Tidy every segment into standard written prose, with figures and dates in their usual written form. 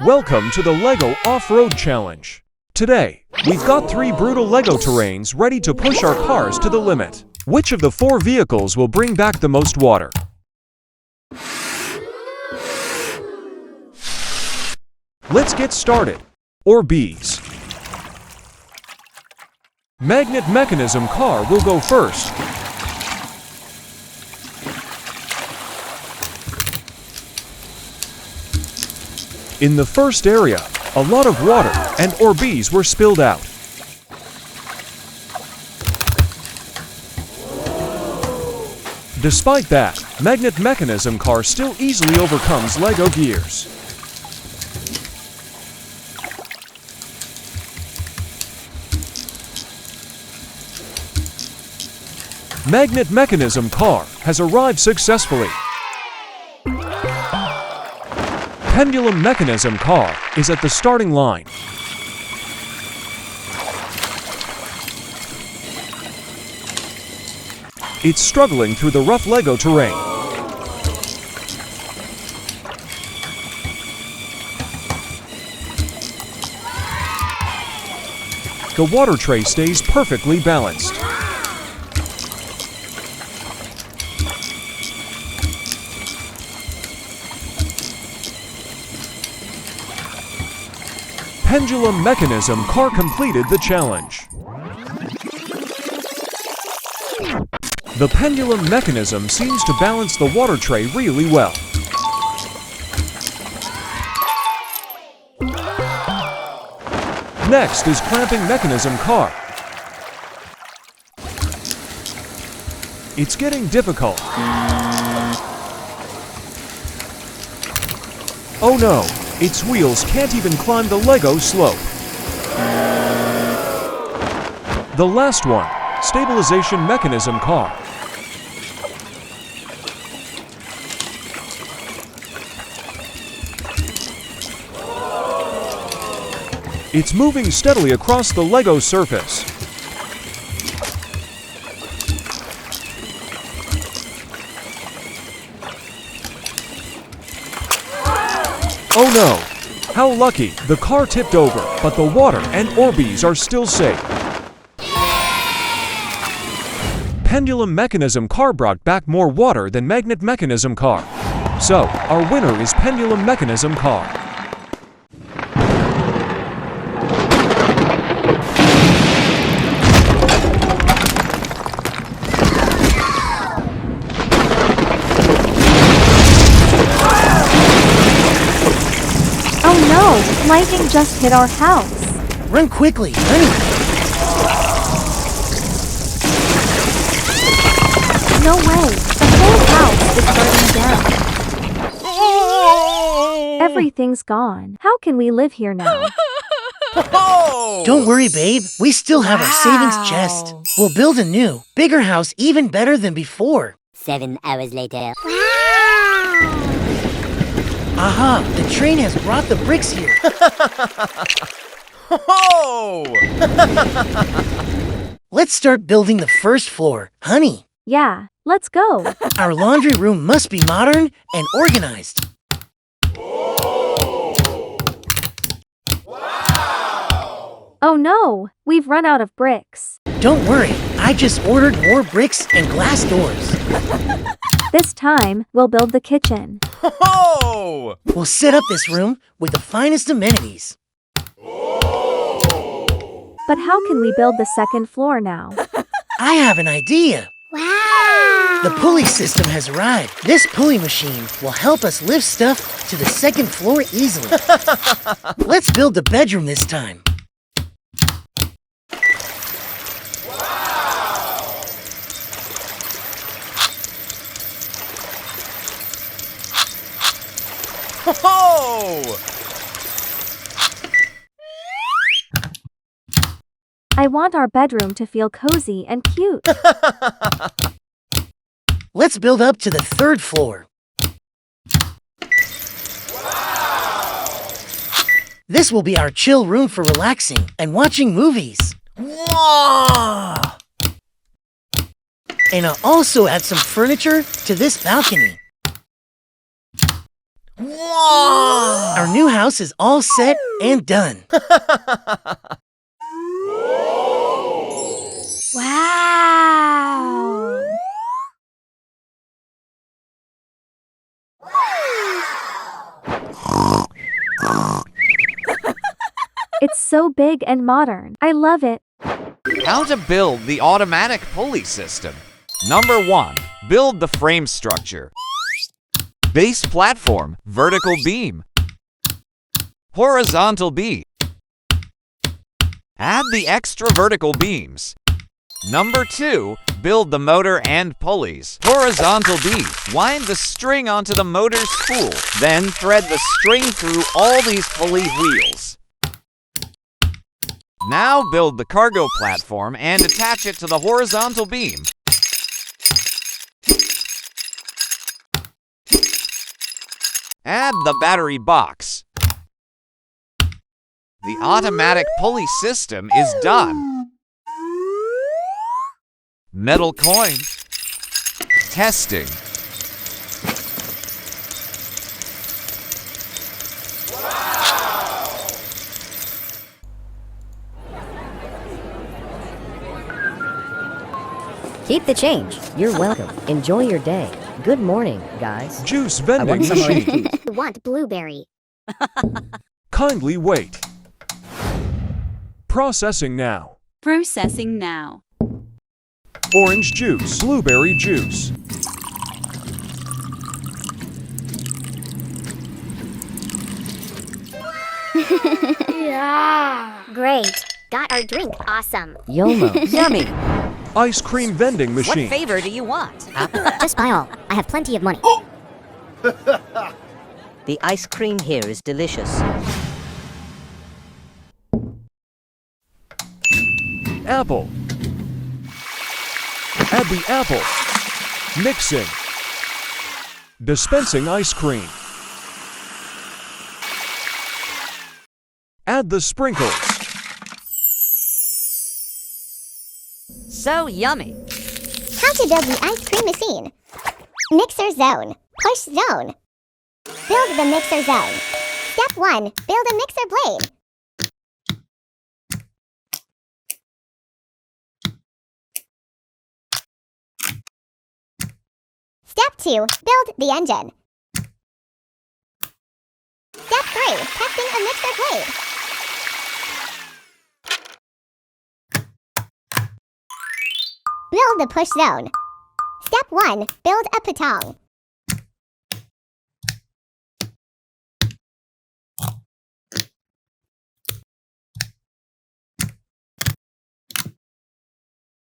Welcome to the LEGO Off-Road Challenge. Today, we've got 3 brutal LEGO terrains ready to push our cars to the limit. Which of the 4 vehicles will bring back the most water? Let's get started. Orbeez. Magnet mechanism car will go first. In the first area, a lot of water and Orbeez were spilled out. Despite that, magnet mechanism car still easily overcomes LEGO gears. Magnet mechanism car has arrived successfully. Pendulum mechanism car is at the starting line. It's struggling through the rough LEGO terrain. The water tray stays perfectly balanced. Pendulum mechanism car completed the challenge. The pendulum mechanism seems to balance the water tray really well. Next is clamping mechanism car. It's getting difficult. Oh no! Its wheels can't even climb the LEGO slope. The last one, stabilization mechanism car. It's moving steadily across the LEGO surface. Oh no! How lucky! The car tipped over, but the water and Orbeez are still safe. Pendulum mechanism car brought back more water than magnet mechanism car. So, our winner is pendulum mechanism car. Oh no! Lightning just hit our house! Run quickly, hurry! No way! The whole house is burning down! Everything's gone. How can we live here now? Don't worry, babe. We still have our savings chest. We'll build a new, bigger house even better than before. 7 hours later. Aha! The train has brought the bricks here. Let's start building the first floor. Honey, Yeah, let's go! our laundry room must be modern and organized. Oh no! We've run out of bricks. Don't worry, I just ordered more bricks and glass doors. This time, we'll build the kitchen. We'll set up this room with the finest amenities. But how can we build the second floor now? I have an idea. Wow! The pulley system has arrived. This pulley machine will help us lift stuff to the second floor easily. Let's build the bedroom this time. I want our bedroom to feel cozy and cute. Let's build up to the third floor. This will be our chill room for relaxing and watching movies. And I'll also add some furniture to this balcony. Whoa! Our new house is all set and done. Wow! It's so big and modern. I love it. How to build the automatic pulley system. Number 1. Build the frame structure. Base platform, vertical beam. Horizontal beam. Add the extra vertical beams. Number 2. Build the motor and pulleys. Horizontal beam. Wind the string onto the motor spool. Then thread the string through all these pulley wheels. Now build the cargo platform and attach it to the horizontal beam. Add the battery box. The automatic pulley system is done. Metal coin. Testing. Keep the change. You're welcome. Enjoy your day. Good morning, guys. Juice vending want some machine. Want blueberry. Kindly wait. Processing now. Processing now. Orange juice. Blueberry juice. Great. Got our drink. Awesome. YOLO. Yummy. Ice cream vending What machine. favor do you want? Just buy all. I have plenty of money. The ice cream here is delicious. Apple. Add the apple. Mixing. Dispensing ice cream. Add the sprinkles. So yummy. How to build the ice cream machine. Mixer zone. Push zone. Build the mixer zone. Step 1. Build a mixer blade. Step 2. Build the engine. Step 3. Testing a mixer blade. Build the push zone. Step 1. Build a patong.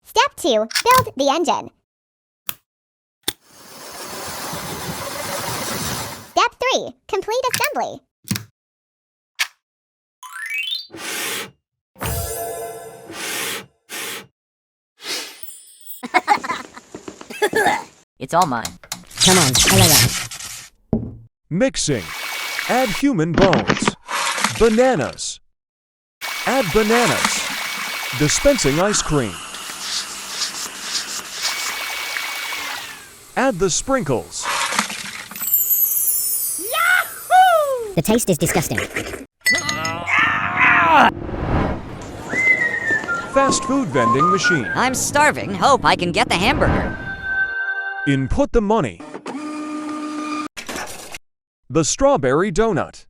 Step 2. Build the engine. Step 3. Complete assembly. It's all mine. Come on, guys. Mixing. Add human bones. Bananas. Add bananas. Dispensing ice cream. Add the sprinkles. The taste is disgusting. Fast food vending machine. I'm starving. Hope I can get the hamburger. Input the money. The strawberry donut.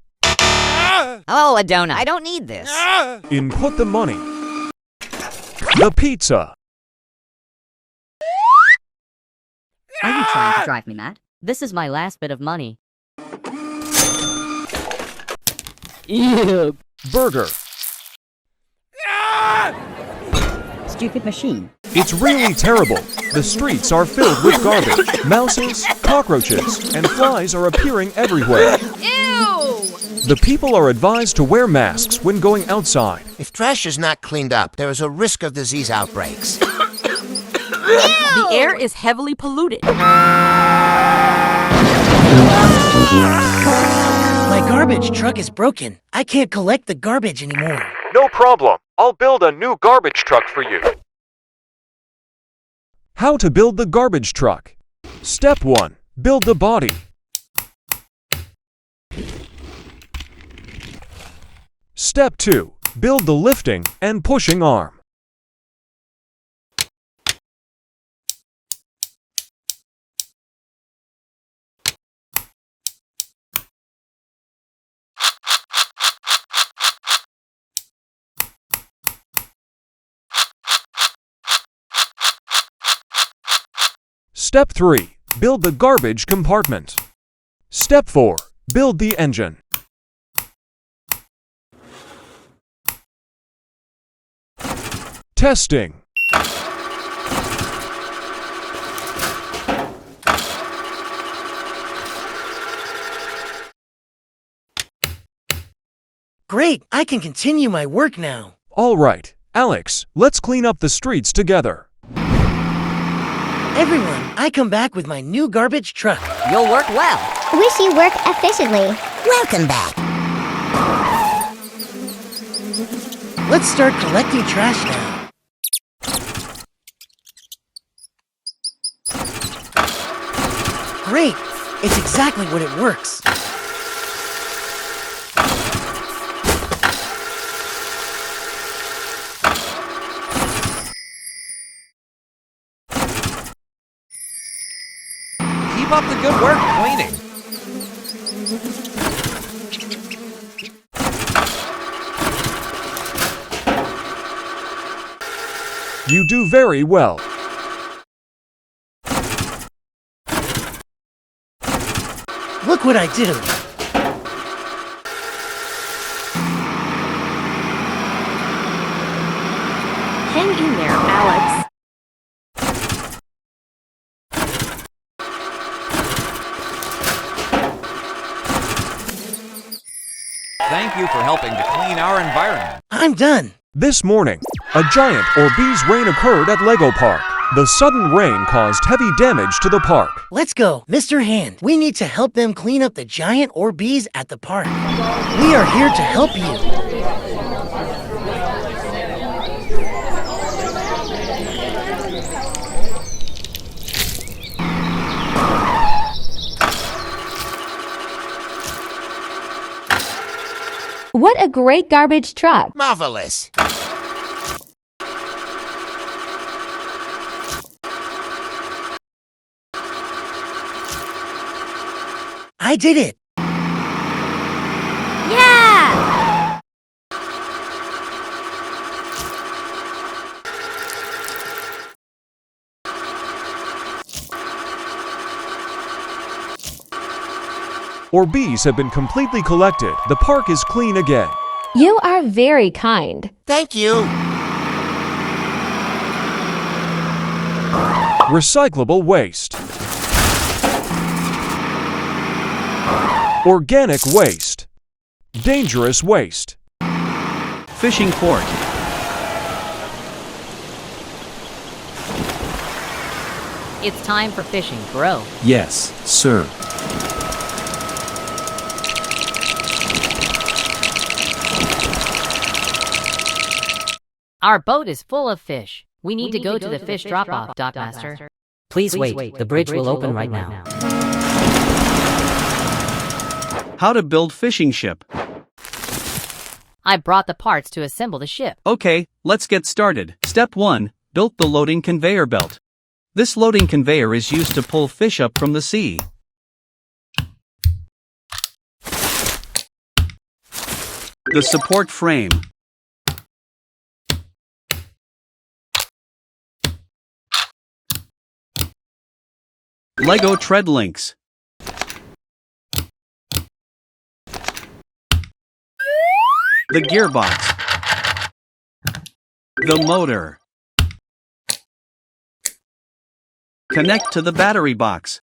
Oh, a donut. I don't need this. Input the money. The pizza. Are you trying to drive me mad? This is my last bit of money. Ew. Burger. Stupid machine. It's really terrible. The streets are filled with garbage. Mouses, cockroaches, and flies are appearing everywhere. Ew! The people are advised to wear masks when going outside. If trash is not cleaned up, there is a risk of disease outbreaks. The air is heavily polluted. My garbage truck is broken. I can't collect the garbage anymore. No problem. I'll build a new garbage truck for you. How to build the garbage truck. Step 1. Build the body. Step 2. Build the lifting and pushing arm. Step 3. Build the garbage compartment. Step 4. Build the engine. Testing. Great, I can continue my work now. All right, Alex, let's clean up the streets together. Everyone, I come back with my new garbage truck. You'll work well. Wish you work efficiently. Welcome back. Let's start collecting trash now. Great, it's exactly what it works. Keep up the good work cleaning. You do very well. Look what I did. Hang in there, Alex. Thank you for helping to clean our environment. I'm done. This morning, a giant Orbeez rain occurred at Lego Park. The sudden rain caused heavy damage to the park. Let's go. Mr. Hand, we need to help them clean up the giant Orbeez at the park. We are here to help you. What a great garbage truck! Marvelous. I did it. Yeah! Orbeez have been completely collected. The park is clean again. You are very kind. Thank you. Recyclable waste. Organic waste. Dangerous waste. Fishing port. It's time for fishing, bro. Yes, sir. Our boat is full of fish. We need to go to the fish drop-off, Dockmaster. Please wait. The bridge will open right now. How to build fishing ship. I brought the parts to assemble the ship. Okay, let's get started. Step 1. Built the loading conveyor belt. This loading conveyor is used to pull fish up from the sea. The support frame. Lego tread links. The gearbox. The motor. Connect to the battery box.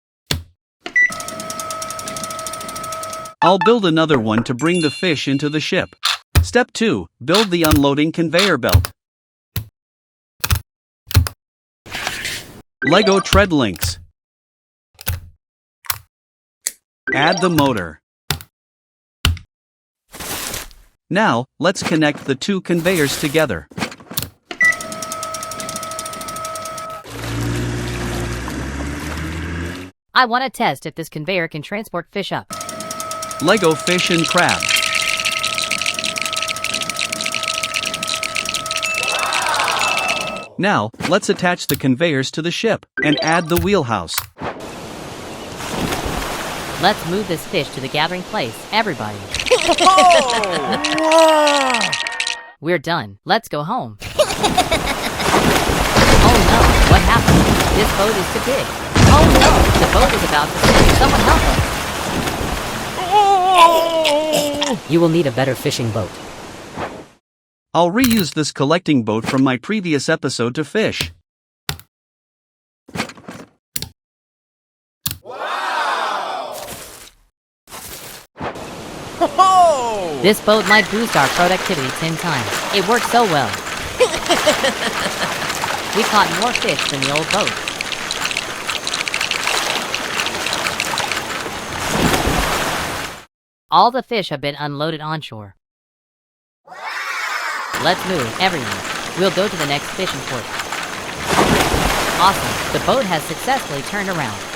I'll build another one to bring the fish into the ship. Step 2. Build the unloading conveyor belt. Lego tread links. Add the motor. Now, let's connect the two conveyors together. I want to test if this conveyor can transport fish up. Lego fish and crab. Now, let's attach the conveyors to the ship and add the wheelhouse. Let's move this fish to the gathering place, everybody. We're done. Let's go home. Oh no, what happened? This boat is too big. Oh no, the boat is about to sink. Someone help us. You will need a better fishing boat. I'll reuse this collecting boat from my previous episode to fish. This boat might boost our productivity 10 times. It worked so well. We caught more fish than the old boat. All the fish have been unloaded onshore. Let's move, everyone. We'll go to the next fishing port. Awesome, the boat has successfully turned around.